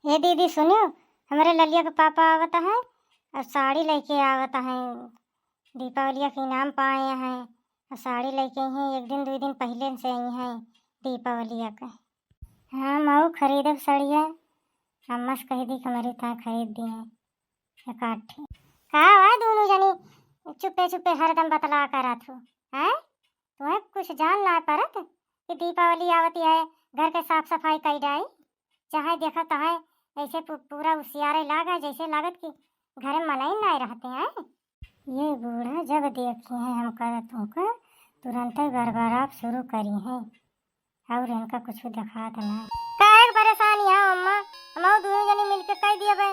हे दीदी सुनियो, हमारे ललिया के पापा आवत है और साड़ी लेके आवत है। दीपावली के इनाम पाए हैं और साड़ी लेके ही एक दिन दो दिन पहले से आई हैं दीपावली का। हाँ मऊ खरीदब साड़िया, अम्मा से कह दी कि हमारी था खरीद दी है एक आठ। कहा दोनों जनी चुपे चुपे हरदम बतला कर थो हैं। तुम्हें कुछ जान ना परत कि दीपावली आवती है, घर के साफ सफाई कर डाई। चाहे देखा तहाँ ऐसे पूरा उसियारे लागा जैसे लागत कि घर में मनाई ना रहते हैं। ये बूढ़ा जब देखी है हम करत होकर तुरंत ही गड़बड़ाप शुरू करी है और इनका कुछ दिखा देना काहे परेशानी है अम्मा। हम दोनों जने मिलके कह दिए बे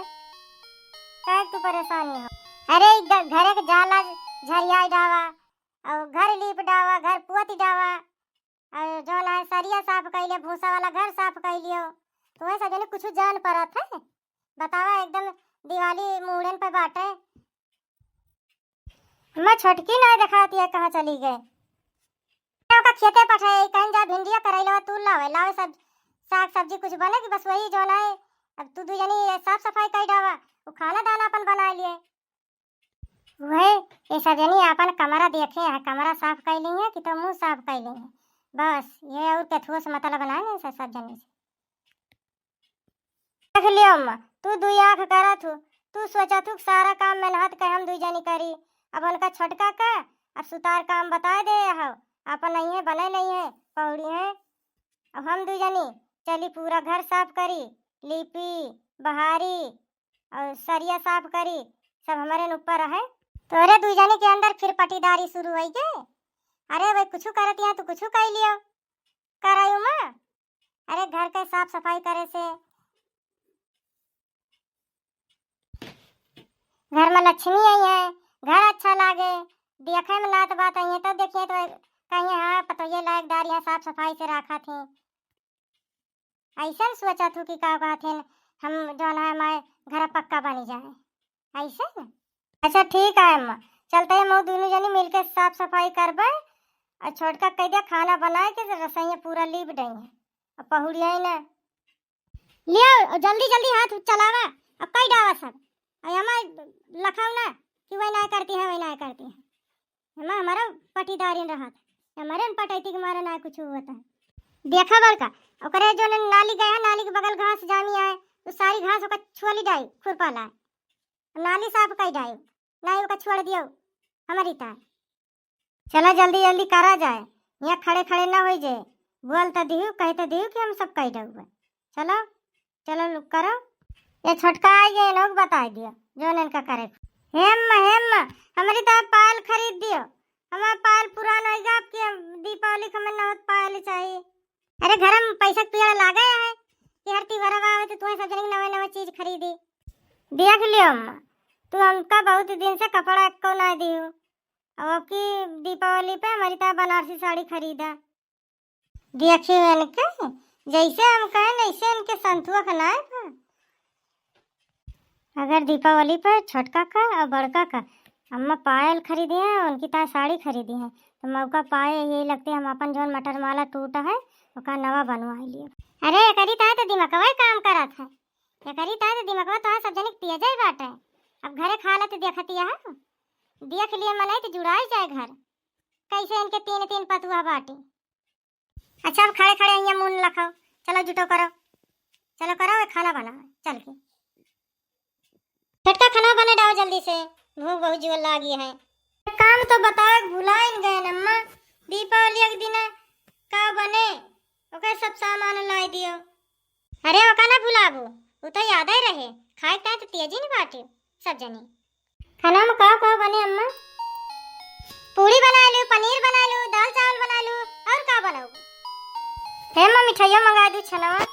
काहे तू परेशानी हो। अरे घर के जाला झरिया डावा और घर लीप डावा, घर पुअती डावा और जो ना सरिया साफ कर लिया, भूसा वाला घर साफ कर लियो। तुम्हें सब जने कुछ जान परत है बतावा। एकदम दिवाली मुड़न पे बाटे। मैं छोटकी ना दिखाती है कहाँ चली गए। का खेते पठाए कहीं जा भिंडिया करैला तू लावे सब साग सब्जी कुछ बने कि बस वही जो ना है। अब तू दू जनी साफ सफाई कर डावा, वो खाना दाना अपन बना लिए। वही ये सब जनी अपन कमरा देखे है, कमरा साफ कर ली है कि तो मुंह साफ कर ली है बस। ये और कथुआ से मतलब बनाए सब जनी से देख लियो। अम्मा तू दुई आँख करा तू सोचा तू सारा काम मेहनत कर हम दुई जनी करी। अब उनका छोटका का अब सुतार काम बता दे हो अपन नहीं है बने नहीं है पौड़ी है। अब हम दुई जनी चली पूरा घर साफ करी, लीपी बहारी और सरिया साफ करी, सब हमारे ऊपर है। तो अरे दुई जनी के अंदर फिर पटीदारी शुरू हुई के। अरे भाई कुछ करती है तो कुछ कर लियो करायू माँ। अरे घर के साफ सफाई करे से घर में लक्ष्मी आई है, घर अच्छा लागे देखे में नात बात आई है। तब देखिए तो कहीं हाँ पतोये लायकदार यहाँ साफ सफाई से रखा थे। ऐसा सोचा थू कि का कहते हम जो ना हमारे घर पक्का बनी जाए ऐसे न। अच्छा ठीक है अम्मा चलते हैं दोनों जनी मिलकर साफ सफाई करबे और छोटका कह दिया खाना बनाए के रसोई पूरा लीप देंगे और पहुड़िया ना लिया जल्दी जल्दी हाथ चलावा अब कई डावा सब लखाओ ना कि वही ना करती है वही ना करती है। हमारा पटीदारी रहा था हमारे पटैती के मारे ना कुछ हुआ था। देखा बड़का ओकरे जो नाली गया नाली के बगल घास जामी आए तो सारी घास ओका छुअली डाई खुरपा लाए नाली साफ कर डाई नहीं ओका छोड़ दियो हमारी ता। चला जल्दी जल्दी करा जाए यहाँ खड़े खड़े ना हो जाए। बोल तो दियो कह तो दियो कि हम सब कह दे। चलो चलो करो ये छोटका आ गए लोग बता दियो जो इनका करे। हेम हमारी तो पायल खरीद दियो। हमारा पायल पुराना है आपकी दीपावली का महीना होत पायल चाहिए। अरे घर में पैसा पिया लागा है कि हर त्योहार आवे तो तुम्हें सब जने नवा नवा चीज खरीदी। देख लियो अम्मा तू हमका बहुत दिन से कपड़ा को ना दियो। अब की दीपावली पे हमारी तो बनारसी साड़ी खरीदा। देखियो इनके जैसे हम कहे वैसे इनके संतुआ खनाए था। अगर दीपावली पर छोटका का और बड़का का अम्मा पायल खरीदी है उनकी तार साड़ी खरीदी है तो मौका पाए यही लगते हम अपन जो मटर माला टूटा है उसका नवा बनवा लिए। अरे करी ता तो दिमागवा काम करा था ये करी ता तो दिमागवा तो सब जने पिया जाए बाटे। अब घरे खा ले तो देखती है देख लिए मनाई तो जुड़ाई जाए घर कैसे इनके तीन तीन पतुआ बाटे। अच्छा अब खड़े खड़े यहाँ मुंह लखाओ चलो जुटो करो चलो करो खाना बनाओ चल के छटका खाना बना डाओ जल्दी से भूख बहुत जोर लागी है। काम तो बताओ भुलाए गए अम्मा दीपावली के दिन का बने ओके सब सामान ला दियो। अरे ओका ना भुलाबो वो तो याद ही रहे खाए खाए तो तेजी नहीं बाटे सब जनी। खाना में का बने अम्मा पूरी बना लो पनीर बना लो दाल चावल बना लो और का बनाओ। हे मम्मी मिठाइयाँ मंगा दू छनवा